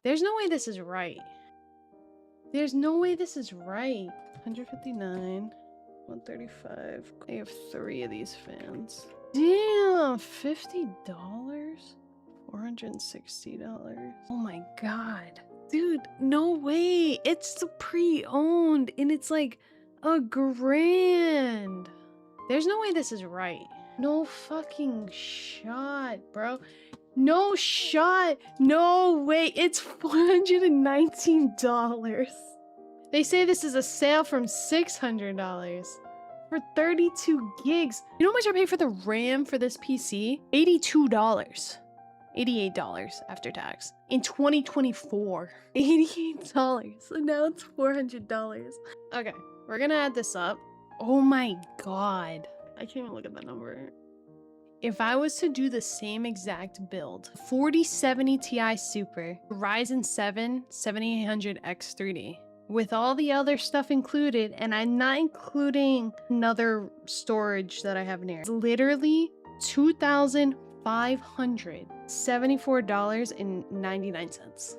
There's no way this is right. There's no way this is right. 159, 135. I have 3 of these fans. Damn, $50? $460. Oh my god. Dude, no way. It's the pre-owned and it's like $1,000. There's no way this is right. No fucking shot, bro. No shot. No way. It's $419. They say this is a sale from $600 for 32 gigs. You know how much I paid for the RAM for this PC? $82. $88 after tax. In 2024. $88. So now it's $400. Okay, we're gonna add this up. Oh my god. I can't even look at that number. If I was to do the same exact build, 4070 Ti Super, Ryzen 7 7800X 3D, with all the other stuff included, and I'm not including another storage that I have in here, it's literally $2,574.99.